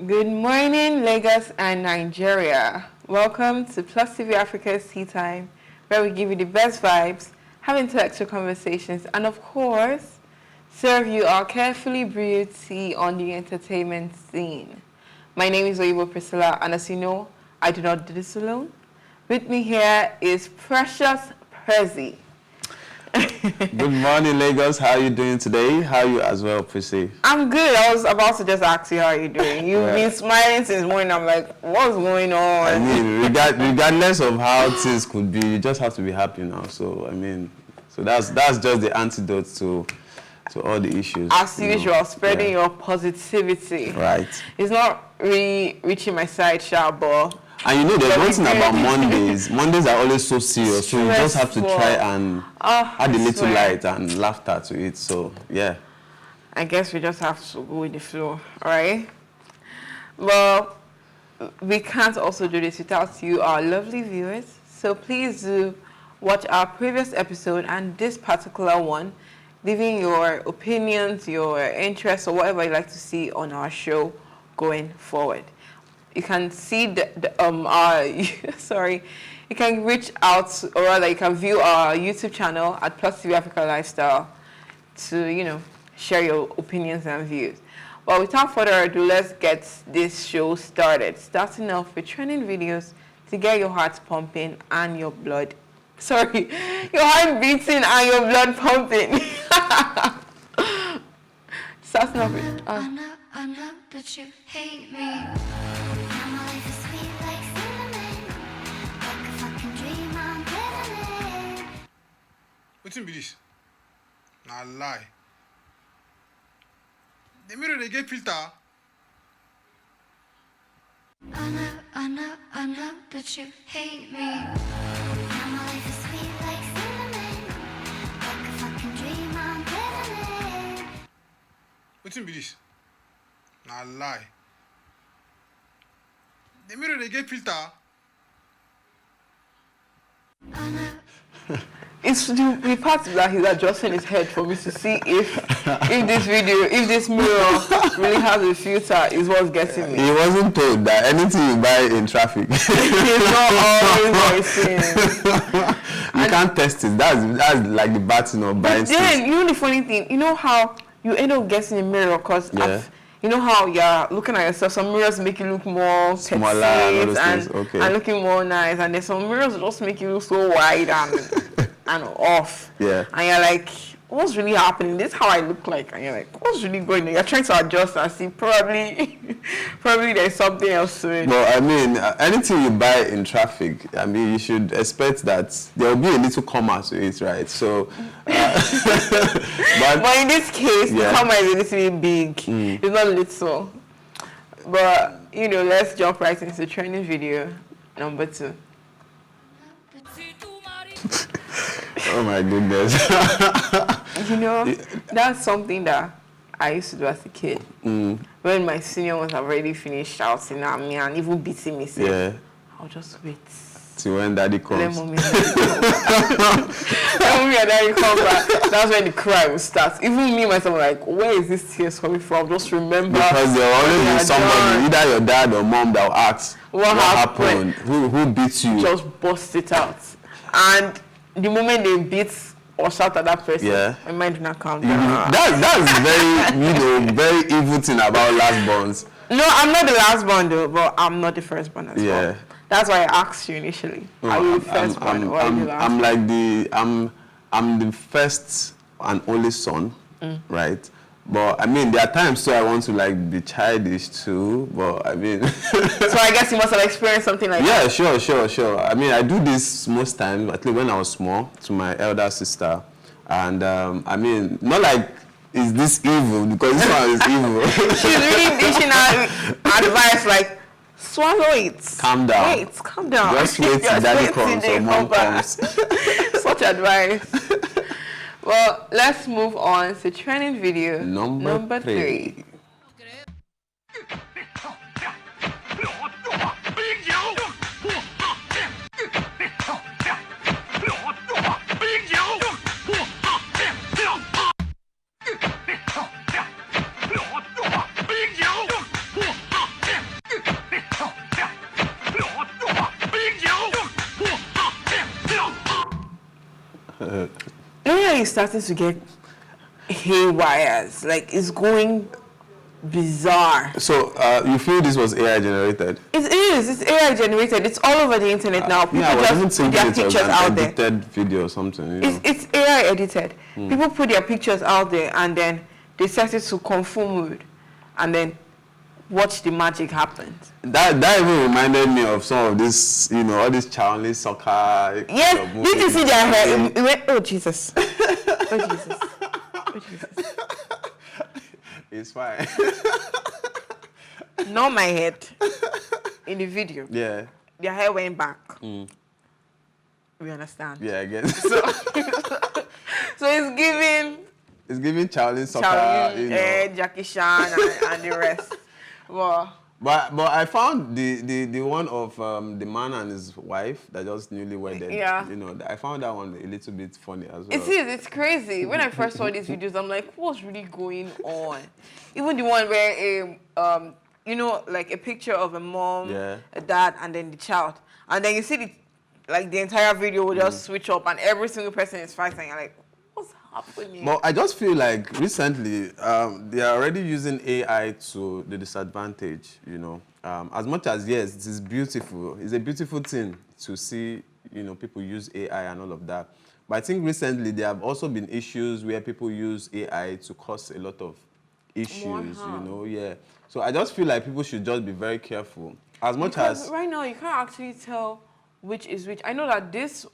Good morning, Lagos and Nigeria. Welcome to PlusTvAfrica's TeaTime, where we give you the best vibes, have intellectual conversations, and of course, serve you our carefully brewed tea on the entertainment scene. My name is Oyibo Priscilla, and as you know, I do not do this alone. With me here is Precious Prezi. Good morning, Lagos. How are you doing today? How are you as well, Prissy? I'm good. I was about to just ask you how you're doing. You've been smiling since morning. I'm like, what's going on? I mean, regardless of how things could be, you just have to be happy now. So, I mean, that's just the antidote to all the issues. As usual, spreading your positivity. Right. It's not really reaching my side, but... And you know, there's one thing about Mondays. Mondays are always so serious, so you just have to try and add a little light and laughter to it. So, yeah. I guess we just have to go with the flow, all right? Well, we can't also do this without you, our lovely viewers. So please do watch our previous episode and this particular one, leaving your opinions, your interests, or whatever you'd like to see on our show going forward. You can see you can reach out, or rather you can view our YouTube channel at PlusTvAfrica Lifestyle to, share your opinions and views. But without further ado, let's get this show started. Starting off with training videos to get your heart pumping and your blood, your heart beating and your blood pumping. Starting off with, I know that you hate me. Wetin be this? Na lie. The mirror they get filter. I know that you hate me. Now my life is sweet like cinnamon, like a fucking dream I'm living in. Wetin be this? Na lie. The mirror they get filter. I know. It's the part that he's adjusting his head for me to see if this mirror really has a filter is what's getting me. He wasn't told that anything you buy in traffic. He's not always voicing. You can't test it. That's like the bad thing of buying stuff. Then, the funny thing, you know how you end up guessing a mirror because you know how you're looking at yourself, some mirrors make you look more smaller and looking more nice, and there's some mirrors just make you look so wide and off. Yeah. And you're like, what's really happening? This is how I look like. And you're like, what's really going on? You're trying to adjust and see probably there's something else to it. Well, I mean, anything you buy in traffic, I mean, you should expect that there will be a little comma to it, right? So, but in this case, the comma is a little bit big. It's not little. But, let's jump right into training video number 2. Oh my goodness. That's something that I used to do as a kid. When my senior ones have already finished shouting at me and even beating me, I'll just wait. Till when daddy comes. Let mommy and daddy come back. That's when the cry will start. Even me myself, like, where is this tears coming from? Just remember. Because there will always be somebody, either your dad or mom, that will ask, what happened? Who beat you? Just bust it out. And the moment they beat or shout at that person, my mind will not calm down. That's very, very evil thing about last borns. No, I'm not the last born though, but I'm not the first born as well. That's why I asked you initially. Are you the first born or are you the last? I'm the first and only son, right? But I mean, there are times too I want to be childish too. But I mean, so I guess you must have experienced something like that. Yeah, sure. I mean, I do this most times, at least when I was small, to my elder sister, and I mean, not like is this evil because this one is evil. She's really dishing out advice like, swallow it. Calm down. Wait, calm down. Just wait till daddy comes or mom comes. Such advice. Well, let's move on to training video number 3. is starting to get haywires. Like, it's going bizarre. So you feel this was AI generated? It is. It's AI generated. It's all over the internet now. People I wasn't just put thinking their it was pictures an out there. edited video or something. You know? It's AI edited. People put their pictures out there and then they set it to conform mode, and then watch the magic happen. That even reminded me of some of this, you know, all this Chinese soccer. Yes, did you see their hair? It went, oh Jesus. Oh Jesus. Oh Jesus. It's fine. Not my head. In the video. Yeah. Their hair went back. We understand. Yeah, I guess. So It's giving Chinese soccer, Charlie, you know. Jackie Chan and the rest. Well, But I found the one of the man and his wife that just newly wedded. Yeah. You know, I found that one a little bit funny as well. it is. It's crazy. When I first saw these videos, I'm like, what's really going on? Even the one where you know, like a picture of a mom, Yeah. a dad, and then the child, and then you see the entire video will just switch up, and every single person is fighting. You're like, what's happening? But I just feel like recently they are already using AI to the disadvantage, you know. As much as, yes, it is beautiful. It's a beautiful thing to see, you know, people use AI and all of that. But I think recently there have also been issues where people use AI to cause a lot of issues, you know, yeah. So I just feel like people should just be very careful. As much Because as... right now you can't actually tell which is which. I know that this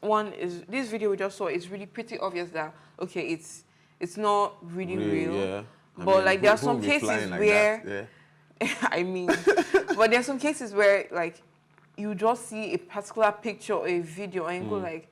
video we just saw is really pretty obvious that, okay, it's not really real. Yeah. But like there are some who will be cases flying like where, that? Yeah. I mean, but there are some cases where like you just see a particular picture or a video and you go like,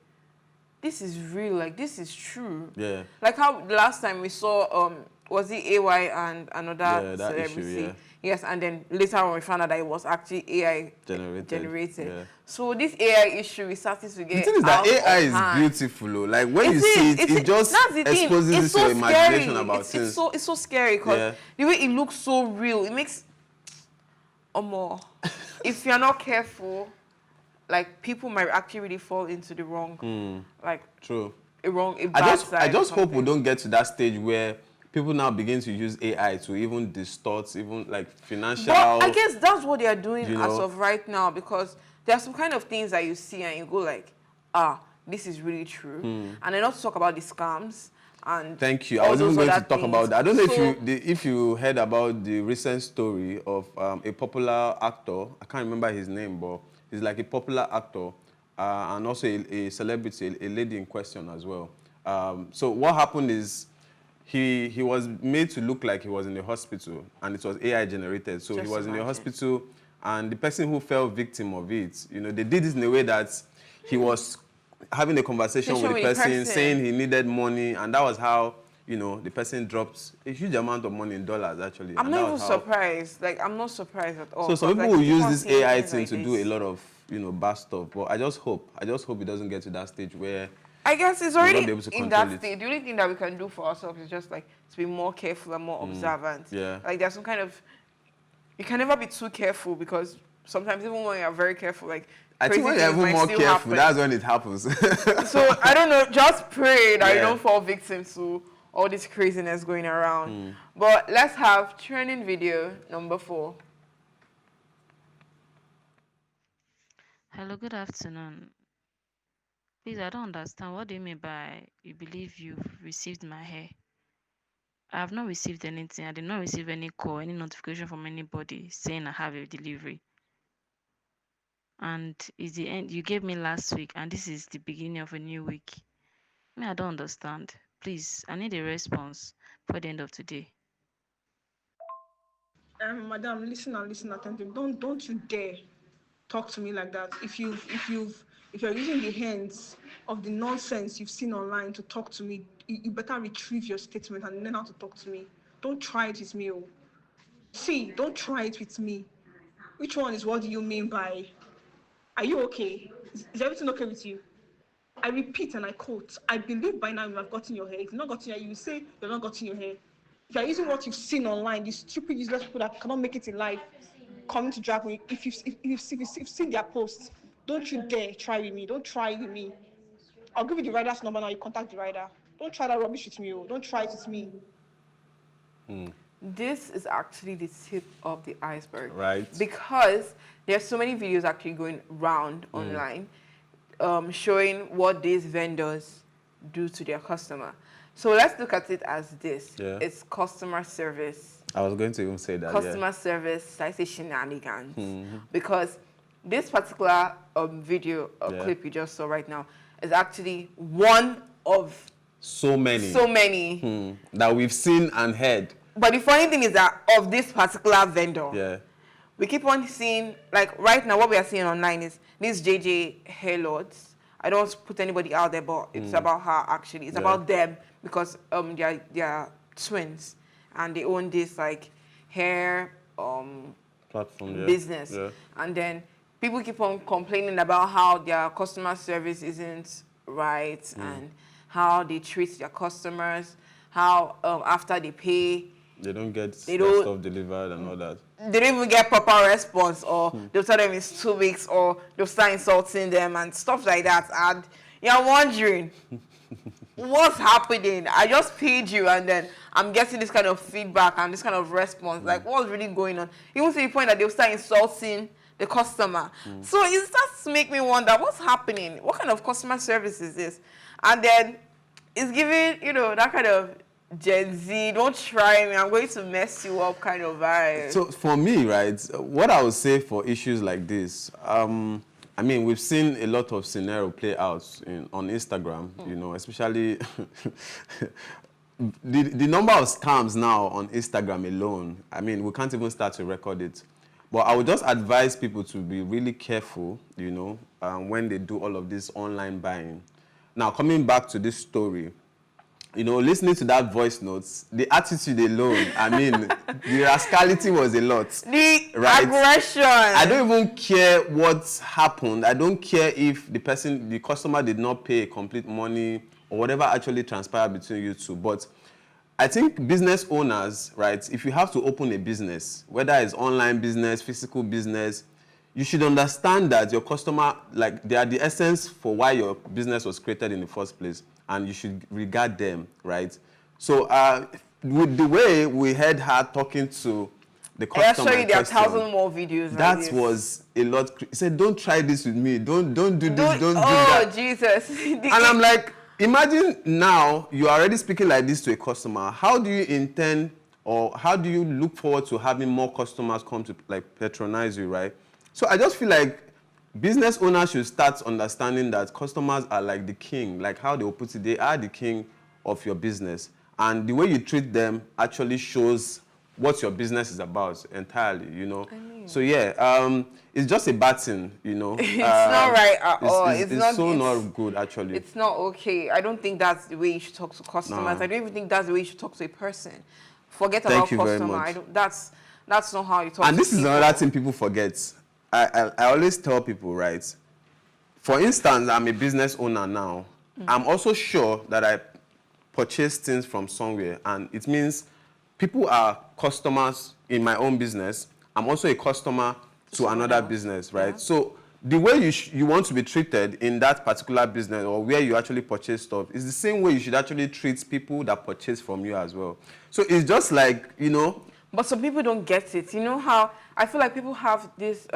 this is real, like this is true. Yeah. Like how the last time we saw was it AY and another that issue, celebrity? yeah. Yes, and then later on we found out that it was actually AI generated. Yeah. So this AI issue is starting to get The thing is that out AI of is hand. beautiful, though. Like when It you see is, it, it just that's the thing. exposes It's so your imagination scary. about things. It's so scary because Yeah. the way it looks so real, it makes more. If you're not careful, like people might actually really fall into the wrong, like True. a bad I side just or hope we something. don't get to that stage where people now begin to use AI to even distort, even like financial. But I guess that's what they are doing you as know. of right now, because there are some kind of things that you see and you go like, this is really true. And then also talk about the scams and Thank you. I all was even those going to other talk things. about that. I don't know So- if you heard about the recent story of a popular actor. I can't remember his name, but he's like a popular actor and also a celebrity, a lady in question as well. So what happened is he was made to look like he was in the hospital, and it was AI generated. So Just he was in the imagine. hospital, and the person who fell victim of it, you know, they did this in a way that he was having a conversation with the person, saying he needed money, and that was how, you know, the person dropped a huge amount of money in dollars, actually. I'm and not that even was how- surprised. Like, I'm not surprised at all. So some 'cause, people like, will use can't this see AI things thing like to do a this. lot of, you know, bad stuff. But I just hope it doesn't get to that stage where I guess it's not already be able to in control that it. state. The only thing that we can do for ourselves is just like to be more careful and more observant. yeah. Like there's some kind of, you can never be too careful because sometimes even when you're very careful, like I think crazy when you're things even might more still careful, happen. that's when it happens. So I don't know, just pray that you Yeah. don't fall victim to all this craziness going around. But let's have trending video number 4. Hello, good afternoon. Please, I don't understand. What do you mean by you believe you've received my hair? I have not received anything. I did not receive any call, any notification from anybody saying I have a delivery. And it's the end you gave me last week, and this is the beginning of a new week. I don't understand. Please, I need a response for the end of today. Madam, listen and listen attentively. Don't you dare talk to me like that. If you're using the hands of the nonsense you've seen online to talk to me, you better retrieve your statement and learn how to talk to me. Don't try it with me. Oh. See, don't try it with me. Which one is what do you mean by? Are you okay? Is everything okay with you? I repeat and I quote, I believe by now you have gotten your hair. If you've not gotten your hair, you say you've not gotten your hair. If you're using what you've seen online, these stupid, useless people that cannot make it in life, coming to drag me, if you've seen their posts, don't you dare try with me. Don't try with me. I'll give you the rider's number now. You contact the rider. Don't try that rubbish with me. Oh. Don't try it with me. This is actually the tip of the iceberg. Right. Because there's so many videos actually going round online showing what these vendors do to their customer. So let's look at it as this. Yeah. It's customer service. I was going to even say that. Customer service, I say shenanigans. Because this particular video clip you just saw right now is actually one of So many. That we've seen and heard. But the funny thing is that of this particular vendor, Yeah. we keep on seeing, like right now, what we are seeing online is these JJ hair lords. I don't want to put anybody out there, but it's about her actually. It's about them because they're twins and they own this like hair Platform, business. Yeah. And then people keep on complaining about how their customer service isn't right and how they treat their customers, how after they pay, They don't get They their don't- stuff delivered and all that. they don't even get proper response, or they'll tell them it's 2 weeks, or they'll start insulting them and stuff like that. And you're wondering, what's happening? I just paid you and then I'm getting this kind of feedback and this kind of response. Like, what's really going on? Even to the point that they'll start insulting the customer. So it starts to make me wonder, what's happening? What kind of customer service is this? And then it's giving, that kind of Gen Z, don't try me, I'm going to mess you up kind of vibe. So for me, right, what I would say for issues like this, I mean, we've seen a lot of scenario play out on Instagram, especially the number of scams now on Instagram alone. I mean, we can't even start to record it. But I would just advise people to be really careful, when they do all of this online buying. Now, coming back to this story, listening to that voice notes, the attitude alone, I mean, the rascality was a lot. The right? aggression. I don't even care what happened. I don't care if the customer did not pay complete money or whatever actually transpired between you two. But I think business owners, right, if you have to open a business, whether it's online business, physical business, you should understand that your customer, like, they are the essence for why your business was created in the first place. And you should regard them, right? So with the way we heard her talking to the customer, I assure you there are 1,000 more videos. That like this. was a lot. He said, "Don't try this with me. Don't do this. Don't do Oh that." Jesus! And I'm like, imagine now you are already speaking like this to a customer. How do you intend, or how do you look forward to having more customers come to patronize you, right? So I just feel like business owners should start understanding that customers are like the king, like how they will put it, they are the king of your business. And the way you treat them actually shows what your business is about entirely, So yeah, it's just a bad thing, It's not right at all. It's not good, actually. It's not okay. I don't think that's the way you should talk to customers. No. I don't even think that's the way you should talk to a person. Forget Thank about you very customer. much. That's not how you talk And to this is people. another thing people forget. I always tell people, right? For instance, I'm a business owner now. I'm also sure that I purchase things from somewhere, and it means people are customers in my own business. I'm also a customer to another business, right? Yeah. So the way you want to be treated in that particular business or where you actually purchase stuff is the same way you should actually treat people that purchase from you as well. So it's just like, But some people don't get it. You know how I feel like people have this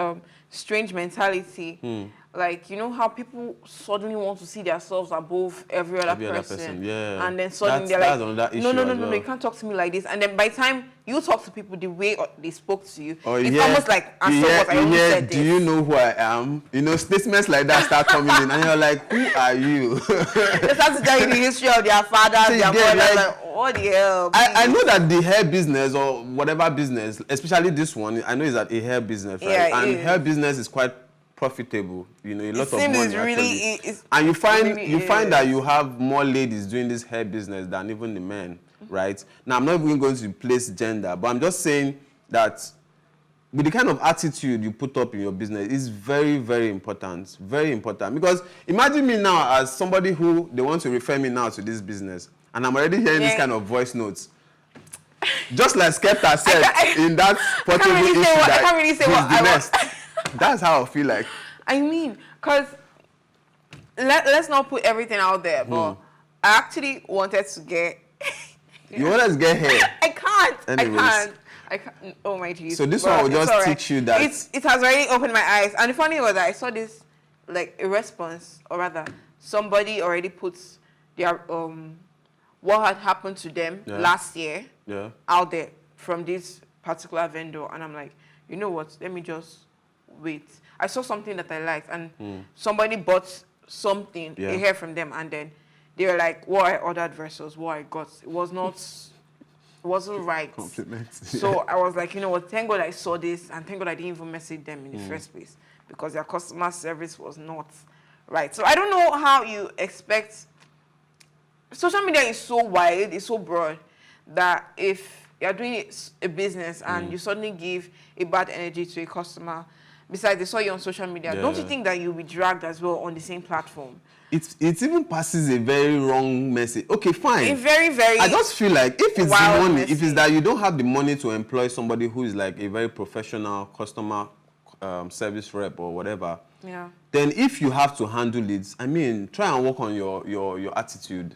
strange mentality. Like, how people suddenly want to see themselves above every other person. Yeah. And then suddenly That's they're another like, issue no, as well. you can't talk to me like this. And then by the time you talk to people the way they spoke to you, Oh, it's almost like, and so what, I almost said do this. you know who I am? Statements like that start coming in, and you're like, who are you? They start to tell you the history of their fathers, So you their get, mothers, like, like, what the hell? I know that the hair business or whatever business, especially this one, I know is that a hair business, right? Yeah, it and is. hair business is quite profitable, a lot of seems money it's really- actually. it's- And you find really find is. that you have more ladies doing this hair business than even the men, right? Now I'm not even going to place gender, but I'm just saying that with the kind of attitude you put up in your business is very, very important. Very important. Because imagine me now as somebody who they want to refer me now to this business, and I'm already hearing this kind of voice notes. Just like Skepta said in that portable issue I can't really say he's what the I want. next. That's how I feel like. I mean, because let's not put everything out there, but I actually wanted to get. You wanted to get hair. I can't. Anyways. I can't. Oh my Jesus. So this one will just teach you that. It has already opened my eyes. And the funny was that I saw this, like a response, or rather, somebody already puts their what had happened to them last year out there from this particular vendor, and I'm like, you know what? Let me just wait. I saw something that I liked, and somebody bought something, a hair from them, and then they were like, what I ordered versus what I got, it wasn't right. Compliments. So I was like, you know what, thank God I saw this, and thank God I didn't even message them in the first place, because their customer service was not right. So I don't know how you expect. Social media is so wide, it's so broad, that if you're doing a business and you suddenly give a bad energy to a customer, besides they saw you on social media, don't you think that you'll be dragged as well on the same platform? It even passes a very wrong message. Okay, fine. A very, very I just feel like if it's the wild money, message. if it's that you don't have the money to employ somebody who is like a very professional customer service rep or whatever, then if you have to handle it, I mean, try and work on your attitude.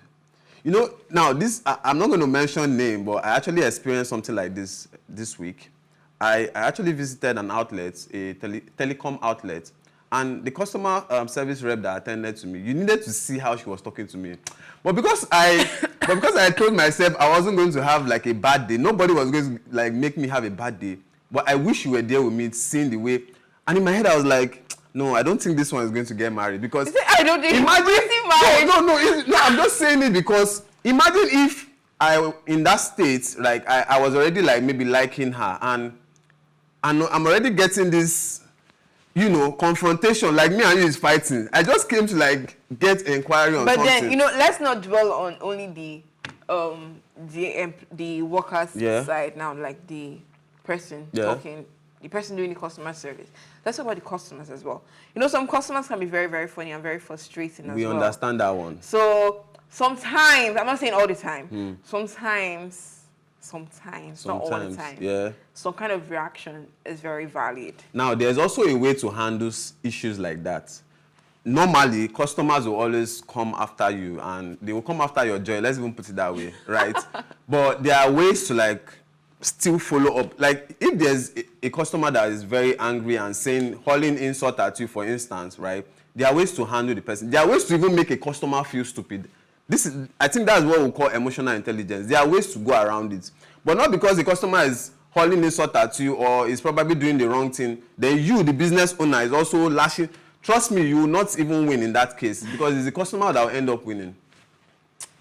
You know, now this, I'm not going to mention name, but I actually experienced something like this week. I actually visited an outlet, a telecom outlet, and the customer service rep that attended to me, you needed to see how she was talking to me. But because I told myself I wasn't going to have like a bad day, nobody was going to like make me have a bad day. But I wish you were there with me, seeing the way. And in my head, I was like, no, I don't think this one is going to get married, because I don't think no, I'm just saying it because imagine if I in that state, like I was already like maybe liking her, and I'm already getting this, you know, confrontation, like me and you is fighting. I just came to like get inquiry on something. But then, you know, let's not dwell on only the workers side now, like the person talking, the person doing the customer service. Let's talk about the customers as well. You know, some customers can be very, very funny and very frustrating as well. We understand that one. So sometimes, I'm not saying all the time, sometimes, not all the time. Some kind of reaction is very valid. Now, there's also a way to handle issues like that. Normally, customers will always come after you, and they will come after your joy. Let's even put it that way, right? But there are ways to like still follow up. Like if there's a customer that is very angry and saying, hurling insult at you, for instance, right? There are ways to handle the person. There are ways to even make a customer feel stupid. I think that's what we call emotional intelligence. There are ways to go around it. But not because the customer is hurling insult at you or is probably doing the wrong thing, then you, the business owner, is also lashing. Trust me, you will not even win in that case, because it's the customer that will end up winning.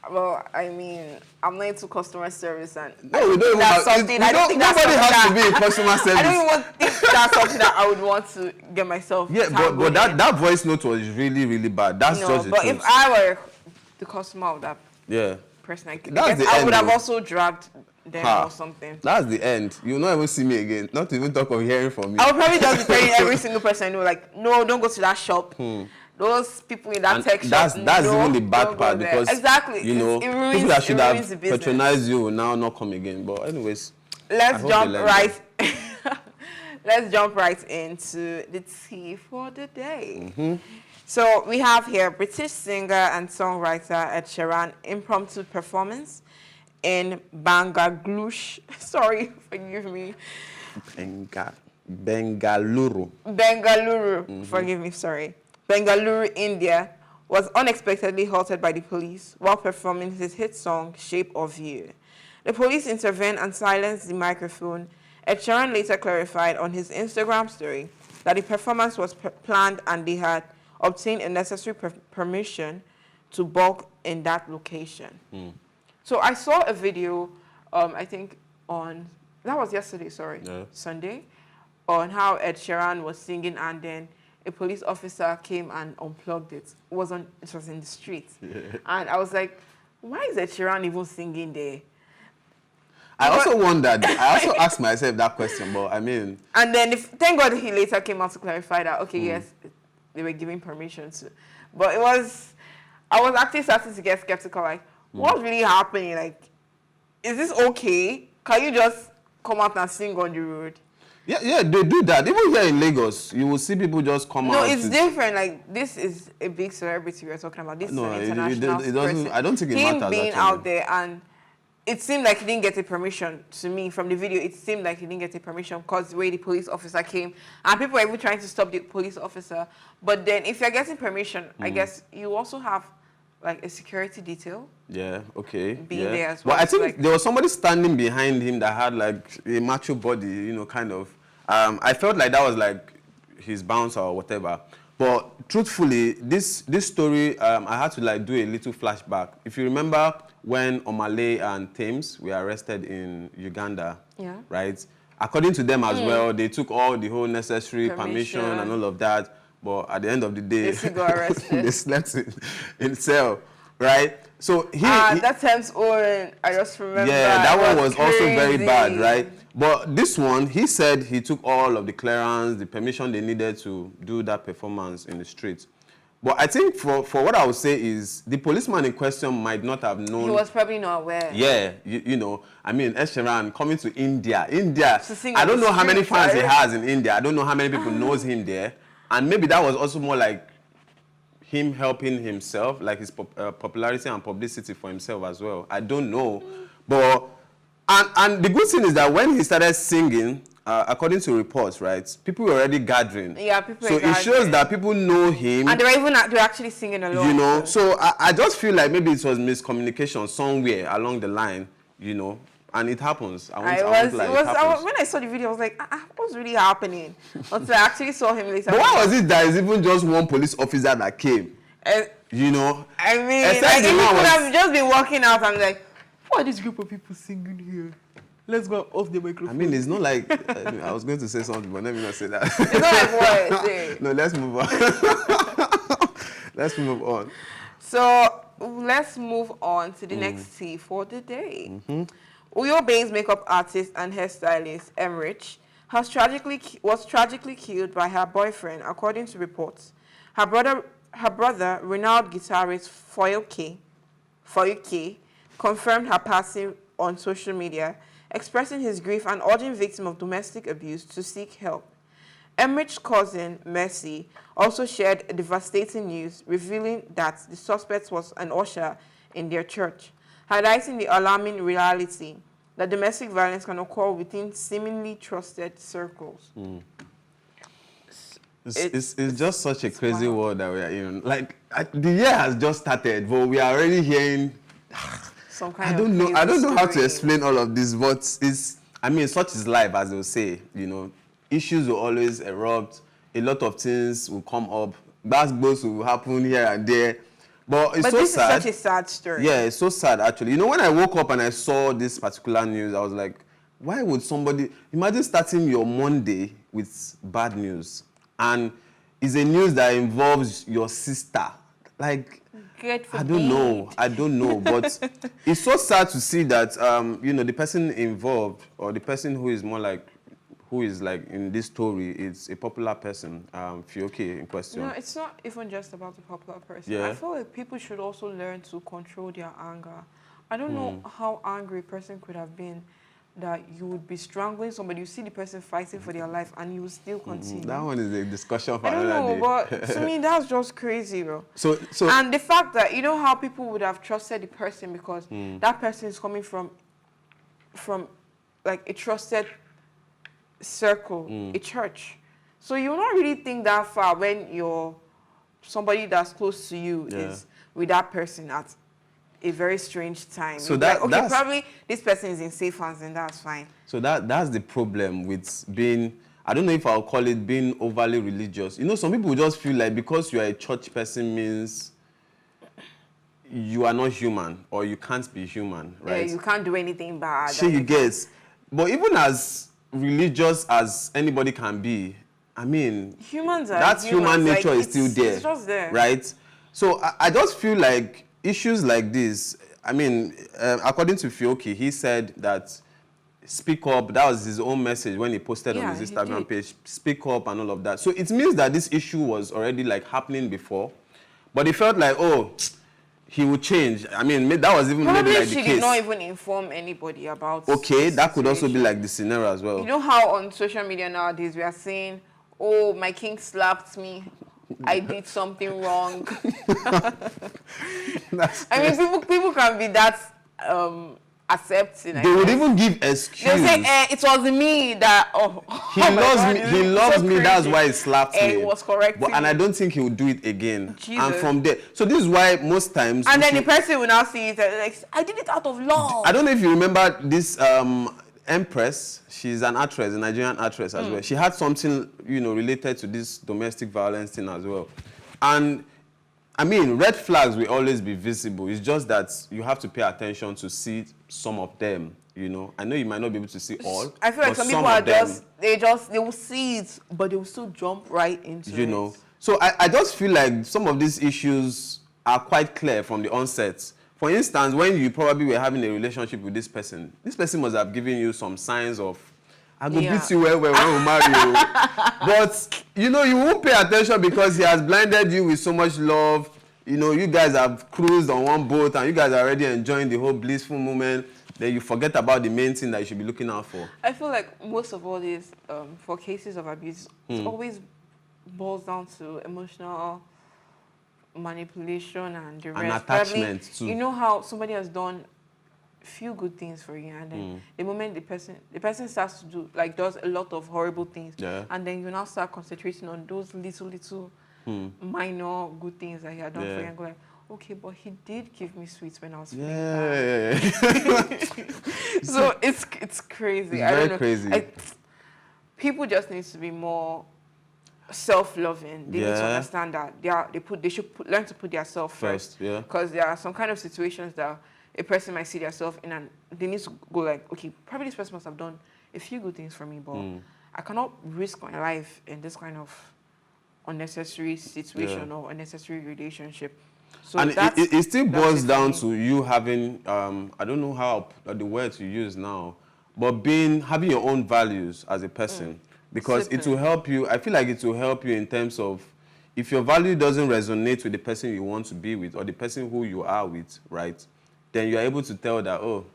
Well, I mean, I'm not into customer service, and no, we don't even have, something. I don't think that's nobody something has to be in customer service. I don't even think that's something that I would want to get myself. Yeah, but that voice note was really, really bad. That's just the but truth. if I were the customer of that person, I would have also dragged them or something. That's the end. You will not even see me again. Not even talk of hearing from me. I would probably just be telling every single person I know, like, no, don't go to that shop. Those people in that tech shop. That's even the bad part, because exactly, you know, it ruins, people that should have the patronized you will now not come again. But anyways, let's jump right. Let's jump right into the tea for the day. So we have here British singer and songwriter Ed Sheeran impromptu performance in Bangalore. Sorry, forgive me. Bengaluru. Forgive me, sorry. Bengaluru, India, was unexpectedly halted by the police while performing his hit song, Shape of You. The police intervened and silenced the microphone. Ed Sheeran later clarified on his Instagram story that the performance was planned and they had obtained a necessary permission to bulk in that location. So I saw a video, I think that was yesterday, Sunday, on how Ed Sheeran was singing, and then a police officer came and unplugged it. It was in the street. And I was like, why is Ed Sheeran even singing there? I also wondered, I also asked myself that question, but I mean... And then, thank God he later came out to clarify that, okay, yes, they were giving permission to. But I was actually starting to get skeptical, like, what's really happening? Like, is this okay? Can you just come out and sing on the road? Yeah, they do that. Even here in Lagos, you will see people just come out. No, it's different. Like, this is a big celebrity we're talking about. This No, is it an international doesn't. person. I don't think it Him matters. being Actually. out there, and it seemed like he didn't get a permission. To me, from the video, it seemed like he didn't get a permission because the way the police officer came, and people were even trying to stop the police officer. But then, if you're getting permission, I guess you also have like a security detail. Yeah, okay. Being yeah. there as well. But I think Like, there was somebody standing behind him that had like a macho body, you know, kind of. I felt like that was like his bouncer or whatever. But truthfully, this story, I had to like do a little flashback. If you remember when Omale and Thames were arrested in Uganda, Yeah. right? According to them as well, they took all the whole necessary permission and all of that. But at the end of the day, They still got arrested. they slept in cell, right? So that Thames Owen, I just remember. yeah, that one was also very crazy. bad, right? But this one, he said he took all of the clearance, the permission they needed to do that performance in the streets. But I think for what I would say is the policeman in question might not have known. He was probably not aware. Yeah, you know, I mean, Sheeran coming to India. To sing I on don't the know how many street, fans he right? has in India. I don't know how many people knows him there. And maybe that was also more like him helping himself, like his popularity and publicity for himself as well. I don't know. But, and the good thing is that when he started singing, according to reports, right, people were already gathering. Yeah, people so were it shows gathering. that people know him. And they were actually singing along. You know, so I just feel like maybe it was miscommunication somewhere along the line, you know, and it happens. When I saw the video, I was like, what's really happening? Until I actually saw him later. But why was it that it's even just one police officer that came? You know? I mean, Except like, the he man could was- have just been walking out and like, who are this group of people singing here? Let's go off the microphone. I mean, it's not like, I was going to say something, but let me not say that. It's not like what I say. No, let's move on. Let's move on. So let's move on to the next tea for the day. Uyo Bane's makeup artist and hairstylist, Emrich, was tragically killed by her boyfriend, according to reports. Her brother, renowned guitarist Fiokee, confirmed her passing on social media, expressing his grief and urging victims of domestic abuse to seek help. Emrich's cousin, Mercy, also shared devastating news, revealing that the suspect was an usher in their church, highlighting the alarming reality that domestic violence can occur within seemingly trusted circles. It's just such a crazy world that we are in. Like, the year has just started, but we are already hearing... Some kind I don't know how to story. explain all of this, but such is life, as they'll say, you know. Issues will always erupt. A lot of things will come up. Bad blows will happen here and there. But it's so sad. This is such a sad story. Yeah, it's so sad, actually. You know, when I woke up and I saw this particular news, I was like, why would somebody... Imagine starting your Monday with bad news. And it's a news that involves your sister. Like... I don't know, but it's so sad to see that, you know, the person involved or the person who is in this story is a popular person, Fiokee in question. No, it's not even just about the popular person. Yeah. I feel like people should also learn to control their anger. I don't know how angry a person could have been that you would be strangling somebody, you see the person fighting for their life, and you will still continue. That one is a discussion for I don't another know, day. but to me, that's just crazy, bro. So And the fact that, you know how people would have trusted the person because that person is coming from like a trusted circle, a church. So you will not really think that far when you're somebody that's close to you is with that person at a very strange time. So You'd be like, okay, probably this person is in safe hands and that's fine. So that's the problem with being, I don't know if I'll call it being overly religious. You know, some people just feel like because you are a church person means you are not human or you can't be human, right? Yeah, you can't do anything bad. Sure, you guess. But even as religious as anybody can be, I mean, humans are that human humans, nature like, is still there. It's just there. Right? So I just feel like issues like this, I mean, according to Fiokee, he said that speak up, that was his own message when he posted on his Instagram page, speak up and all of that. So it means that this issue was already like happening before, but he felt like, oh, he will change. I mean, that was even Probably maybe like she the did case. not even inform anybody about. Okay, the that could also be situation. like the scenario as well. You know how on social media nowadays we are saying, "Oh, my king slapped me. I did something wrong." I mean, people can be that accepting. They would even give excuse. They'll say, "It was me that." Oh, He oh my loves God, me. it's He loves so me. That's crazy. why he slapped me. It was correct. And I don't think he will do it again. Jesus. And from there, so this is why most times. And then the person will now see it and like, "I did it out of love." I don't know if you remember this Empress. She's an actress, a Nigerian actress as well. She had something, related to this domestic violence thing as well. And I mean, red flags will always be visible. It's just that you have to pay attention to see some of them. I know you might not be able to see all. I feel like but some people are they will see it, but they will still jump right into it. So I just feel like some of these issues are quite clear from the onset. For instance, when you probably were having a relationship with this person must have given you some signs of, I go beat you well when we marry you. But, you won't pay attention because he has blinded you with so much love. You guys have cruised on one boat and you guys are already enjoying the whole blissful moment. Then you forget about the main thing that you should be looking out for. I feel like most of all this, for cases of abuse, it always boils down to emotional manipulation and the rest. And attachment too. You know how somebody has done few good things for you, and then the moment the person starts to does a lot of horrible things, and then you now start concentrating on those little minor good things that he had done for you, and go like, okay, but he did give me sweets when I was feeling bad. So it's crazy. It's I don't very know. crazy. People just need to be more self-loving. They need to understand that they should learn to put themselves first. Because there are some kind of situations that a person might see themselves in, and they need to go like, okay, probably this person must have done a few good things for me, but I cannot risk my life in this kind of unnecessary situation or unnecessary relationship. So and it still boils down to you having, I don't know how the word to use now, but having your own values as a person. Because it will help you, I feel like it will help you in terms of, if your value doesn't resonate with the person you want to be with or the person who you are with, right, then you're able to tell that, oh,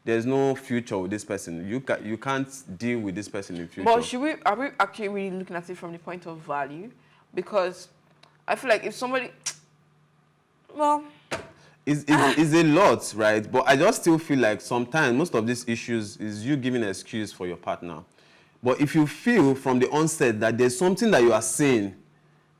there's no future with this person. You can't deal with this person in future. But are we actually really looking at it from the point of value? Because I feel like if somebody, well, it's a lot, right? But I just still feel like sometimes most of these issues is you giving an excuse for your partner. But if you feel from the onset that there's something that you are saying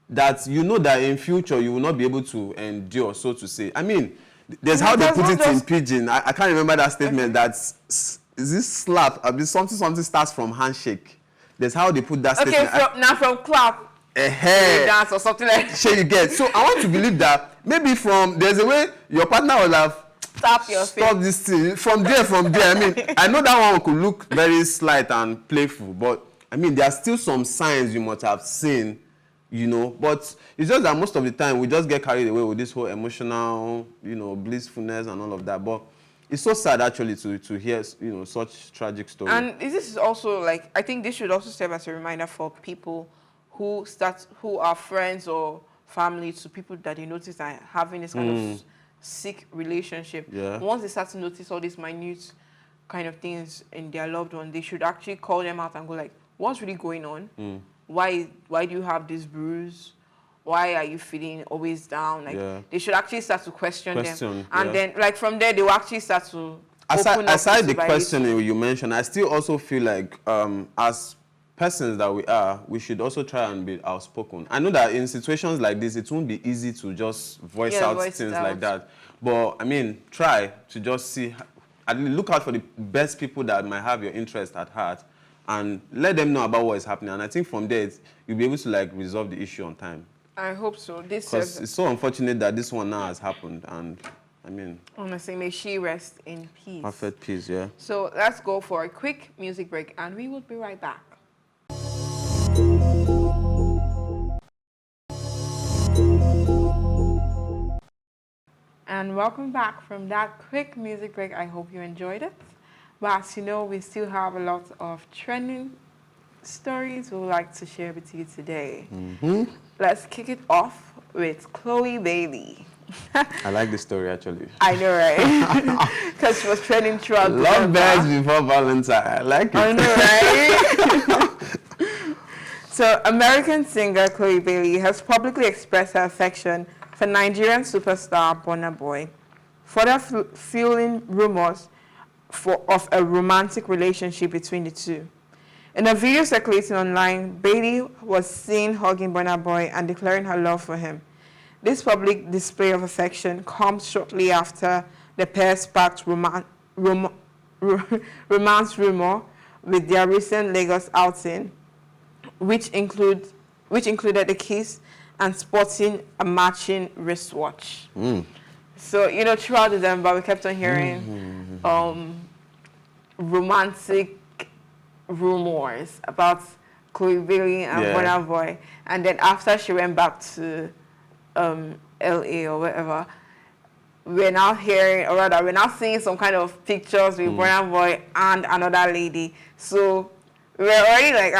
that you know that in future you will not be able to endure, so to say. I mean, there's how they put it in pidgin. I can't remember that statement. Is this slap? I mean, something starts from handshake. There's how they put that statement. Okay, from clap. Dance or something like that. Sure you get. So I want to believe that maybe there's a way your partner will have stop this thing. From there. I mean, I know that one could look very slight and playful, but I mean, there are still some signs you must have seen, but it's just that most of the time we just get carried away with this whole emotional, blissfulness and all of that. But it's so sad actually to hear, such tragic stories. And this is also like, I think this should also serve as a reminder for people who are friends or family to people that they notice are having this kind of sick relationship. Once they start to notice all these minute kind of things in their loved one, they should actually call them out and go like, what's really going on? Why do you have this bruise? Why are you feeling always down? Like they should actually start to question them. And then like from there they will actually start to aside the questioning you mentioned, I still also feel like as persons that we are, we should also try and be outspoken. I know that in situations like this, it won't be easy to just voice out things like that. But I mean, try to just see, look out for the best people that might have your interest at heart and let them know about what is happening. And I think from there, you'll be able to resolve the issue on time. I hope so. Because it's so unfortunate that this one now has happened. And I mean, honestly, may she rest in peace. Perfect peace, yeah. So let's go for a quick music break and we will be right back. And welcome back from that quick music break. I hope you enjoyed it. But as you know, we still have a lot of trending stories we would like to share with you today. Let's kick it off with Chloe Bailey. I like the story actually. I know, right? Because she was trending throughout Love December. birds before Valentine. I like it. I know, right? So, American singer Chloe Bailey has publicly expressed her affection for Nigerian superstar Burna Boy, further fueling rumors of a romantic relationship between the two. In a video circulating online, Bailey was seen hugging Burna Boy and declaring her love for him. This public display of affection comes shortly after the pair sparked romance rumor with their recent Lagos outing, which included a kiss and sporting a matching wristwatch. So, you know, throughout December, we kept on hearing romantic rumors about Chloe Bailey and Burna Boy. And then after she went back to LA or whatever, we're now hearing, or rather, we're now seeing some kind of pictures with Burna Boy and another lady. So we're already like,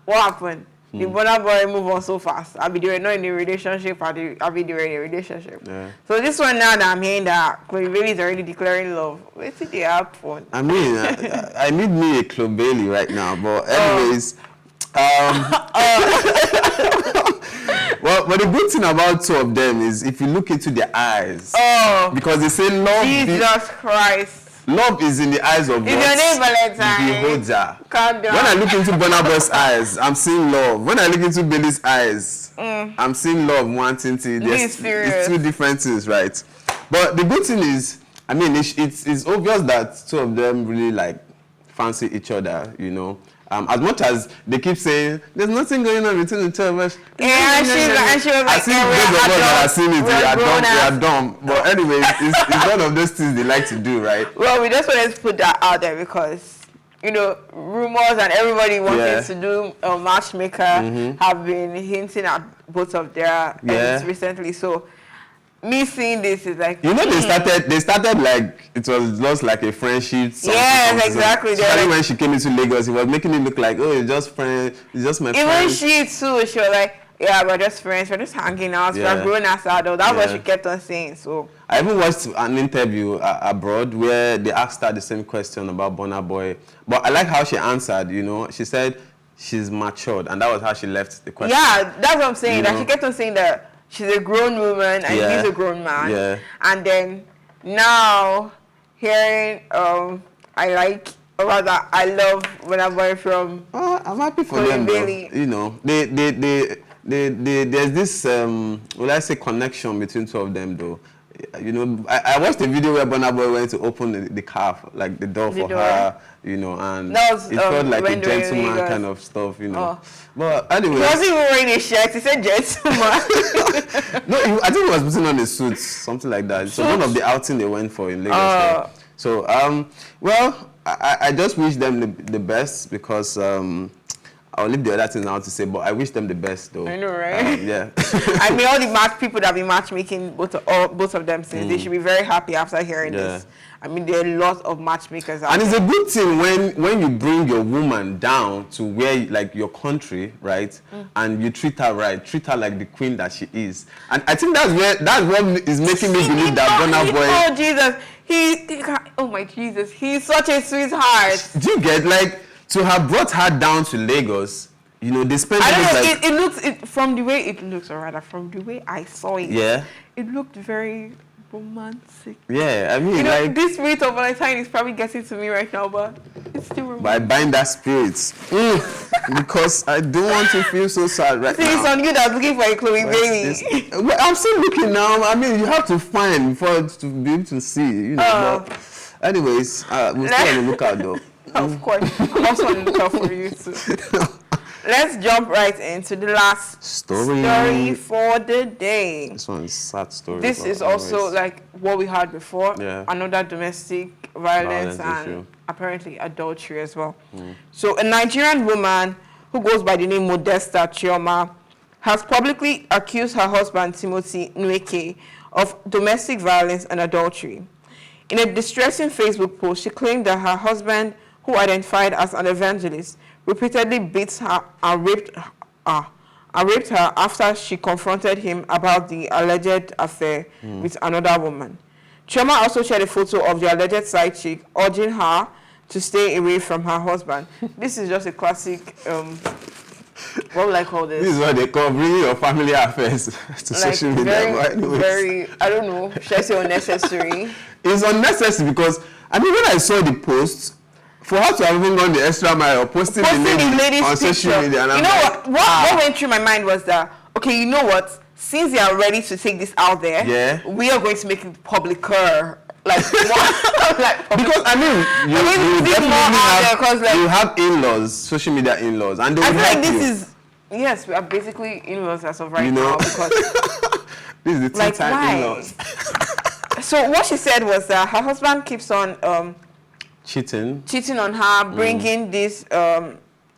what happened? The Burna Boy move on so fast. I'll be doing not in a relationship, I'll be doing a relationship. Yeah. So this one now that I'm hearing that Chloe Bailey is already declaring love. What's it happen? I mean, I need me a Chloe Bailey right now, but anyways, well, but the good thing about two of them is if you look into their eyes, because they say love. Jesus Christ. Love is in the eyes of God. Your name Valentine. Beholder. Calm down. When I look into Burna Boy's eyes, I'm seeing love. When I look into Bailey's eyes, I'm seeing love, wanting to. It's two different things, right? But the good thing is, I mean, it's obvious that two of them really like fancy each other, you know. As much as they keep saying there's nothing going on between the two of us. Yeah, and she was like, I see those of us that are seeing it, we are dumb. But anyway, it's one of those things they like to do, right? Well, we just wanted to put that out there because, you know, rumors and everybody wanting to do a matchmaker have been hinting at both of their ends recently. So me seeing this is like, you know, they started like it was just like a friendship. Yes, exactly. Especially when she came into Lagos, it was making it look like, oh, it's just friends, it's just my friends. Even she too, she was like, yeah, we're just friends, we're just hanging out, we're grown as adults. That's what she kept on saying. So I even watched an interview abroad where they asked her the same question about Burna Boy, but I like how she answered. You know, she said she's matured, and that was how she left the question. Yeah, that's what I'm saying. That she kept on saying that she's a grown woman and he's a grown man. Yeah. And then now hearing I love Burna Boy from I'm happy for them. You know, there's this will I say connection between two of them though. You know, I watched a video where Burna Boy went to open the car, like the door for her, you know, and it felt like a gentleman kind of stuff, you know. But anyway, he wasn't even wearing a shirt. He said gentleman. No, I think he was putting on a suit, something like that. So one of the outing they went for in Lagos. So well, I just wish them the best because I'll leave the other things out to say, but I wish them the best, though. I know, right? Yeah. I mean, all the people that have been matchmaking, both of them, since they should be very happy after hearing this. I mean, there are lots of matchmakers out there. And it's a good thing when you bring your woman down to where, like, your country, right? And you treat her right, treat her like the queen that she is. And I think that's what is making me believe that Burna Boy. Oh Jesus, oh my Jesus, he's such a sweetheart. Do you get like? To have brought her down to Lagos, you know, they spent. I don't know. It looks from the way it looks, or rather, from the way I saw it. Yeah. It looked very romantic. Yeah, I mean, you know, like this spirit of Valentine is probably getting to me right now, but it's still romantic. But I bind that spirit because I don't want to feel so sad right now. It's on you that's looking for a Chloe Bailey. Well, I'm still looking now. I mean, you have to find before to be able to see. You know. But anyways, we'll still on the lookout though. Of course. I'm also on the lookout for you too. Let's jump right into the last story for the day. This one is a sad story. This is also like what we had before. Yeah. Another domestic violence and issue. Apparently adultery as well. So a Nigerian woman who goes by the name Modesta Chioma has publicly accused her husband Timothy Nweke of domestic violence and adultery. In a distressing Facebook post, she claimed that her husband, who identified as an evangelist, repeatedly beats her and raped her after she confronted him about the alleged affair with another woman. Chioma also shared a photo of the alleged side chick, urging her to stay away from her husband. This is just a classic, what would I call this? This is what they call bringing your family affairs to social media. Very, I don't know, should I say unnecessary? It's unnecessary because, I mean, when I saw the post, for her to have even gone the extra mile or posting the lady on social media. And you know what went through my mind was that, okay, you know what? Since they are ready to take this out there, we are going to make it publicer. Like, because I mean, you have in-laws, social media in-laws, and they I feel like this is we are basically in-laws as of right now because this is the TeaTime in-laws. So what she said was that her husband keeps on cheating on her, bringing this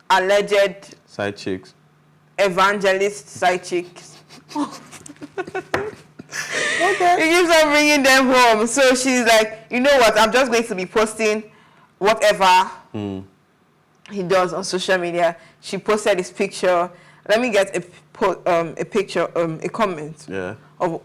alleged side chicks, evangelist side chicks. He keeps on bringing them home. So she's like, you know what? I'm just going to be posting whatever he does on social media. She posted this picture. Let me get a picture, a comment. A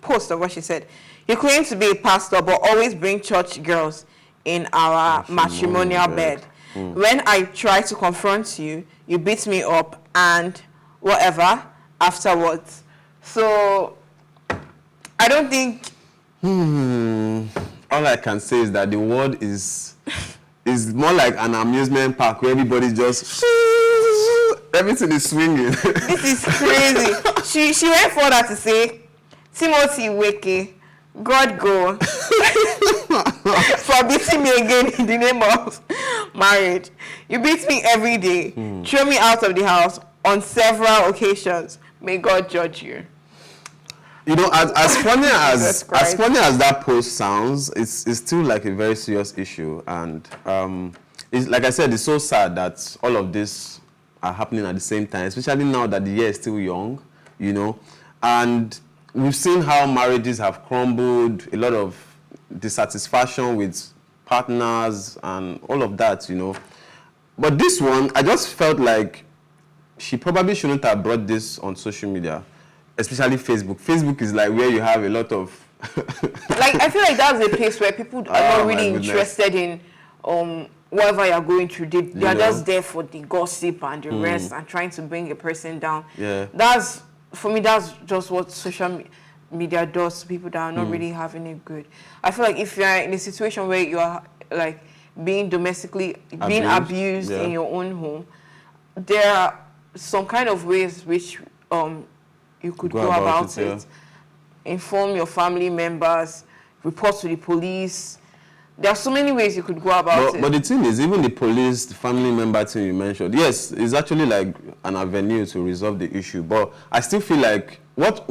post of what she said. You claim to be a pastor, but always bring church girls in our matrimonial bed. When I try to confront you, you beat me up and whatever afterwards. So I don't think. All I can say is that the world is more like an amusement park where everybody just everything is swinging. This is crazy. She went further to say, Timothy Weke, God go for beating me again in the name of marriage. You beat me every day, throw me out of the house on several occasions. May God judge you. You know, as funny as that post sounds, it's still like a very serious issue, and it's like I said, it's so sad that all of this are happening at the same time, especially now that the year is still young, you know, and we've seen how marriages have crumbled, a lot of dissatisfaction with partners and all of that, you know. But this one, I just felt like she probably shouldn't have brought this on social media, especially Facebook. Facebook is like where you have a lot of... like, I feel like that's a place where people are not really interested in whatever you're going through. They are just there for the gossip and the rest and trying to bring a person down. That's, for me, that's just what social media does to people that are not really having it good. I feel like if you're in a situation where you are like being domestically being abused in your own home, there are some kind of ways which you could go about it. Inform your family members, report to the police. There are so many ways you could go about it. But the thing is, even the police, the family member thing you mentioned, yes, it's actually like an avenue to resolve the issue. But I still feel like, what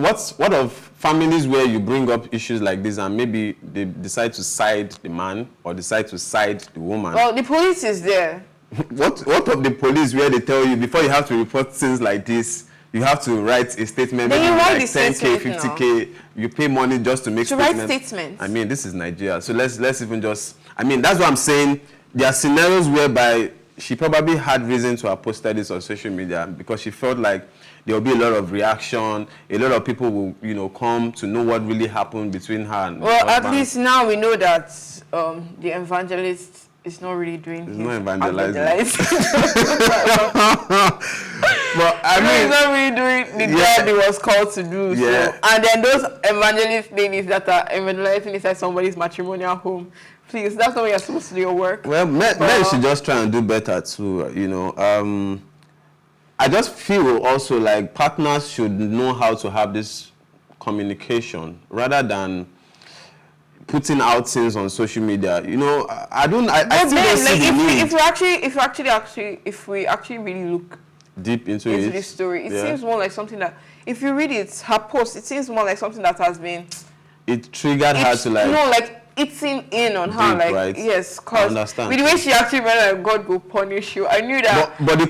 of families where you bring up issues like this and maybe they decide to side the man or decide to side the woman? Well, the police is there. What of the police where they tell you before you have to report things like this, you have to write a statement, then you write like 10K, 50K, you pay money just to make statements. Write statements. I mean, this is Nigeria, so let's even just, I mean, that's what I'm saying. There are scenarios whereby she probably had reason to have posted this on social media because she felt like there will be a lot of reaction, a lot of people will, you know, come to know what really happened between her and well, at least now we know that the evangelist is not really doing his evangelizing. But I mean, he's not really doing the job he was called to do. So. And then those evangelist ladies that are evangelizing inside somebody's matrimonial home, please, that's not what you're supposed to do your work. Well, men should just try and do better too, you know. I just feel also like partners should know how to have this communication rather than putting out things on social media. You know, I still don't see the need. If we actually really look deep into this story, it seems more like something that, if you read it, her post, it seems more like something that has been... It triggered her to like... No, like eating in on her, like, right? Yes, because with the way she actually went, like, God go punish you. I knew that. But the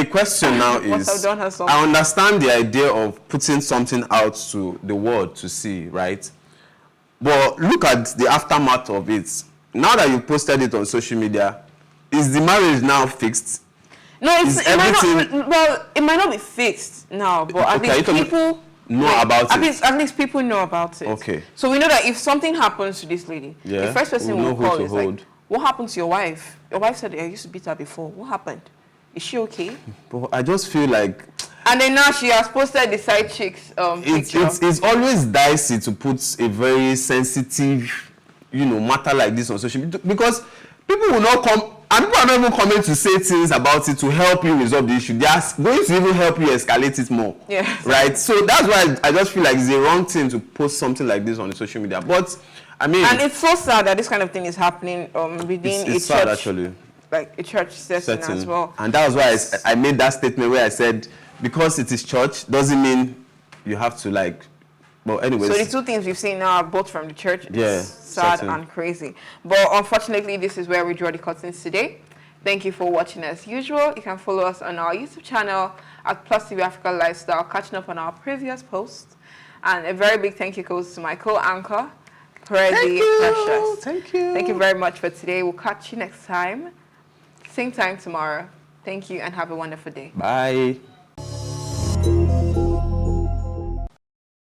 question now is, I understand the idea of putting something out to the world to see, right? But look at the aftermath of it. Now that you posted it on social media, is the marriage now fixed? No, Is it might everything- not. Well, it might not be fixed now, but at Okay, are you least talking- people know about at it? least people know about it. Okay. So we know that if something happens to this lady, Yeah, the first person we'll know we'll who call to is like, hold. "What happened to your wife? Your wife said I used to beat her before. What happened? Is she okay?" But I just feel like And then now she has posted the side chicks picture. it's always dicey to put a very sensitive, matter like this on social media, because people will not come, and people are not even coming to say things about it to help you resolve the issue. They are going to even help you escalate it more. Yes. Right? So that's why I just feel like it's the wrong thing to post something like this on the social media. But I mean, And it's so sad that this kind of thing is happening within it's a sad church, actually. like a church setting as well. And that was why I made that statement where I said, because it is church doesn't mean you have to like. Well, anyways. So the two things we've seen now are both from the church. It's Yeah, sad certain. and crazy. But unfortunately, this is where we draw the curtains today. Thank you for watching as usual. You can follow us on our YouTube channel at PlusTvAfrica Lifestyle, catching up on our previous posts. And a very big thank you goes to my co-anchor, Prezi Precious. Thank you. Thank you very much for today. We'll catch you next time. Same time tomorrow. Thank you and have a wonderful day. Bye.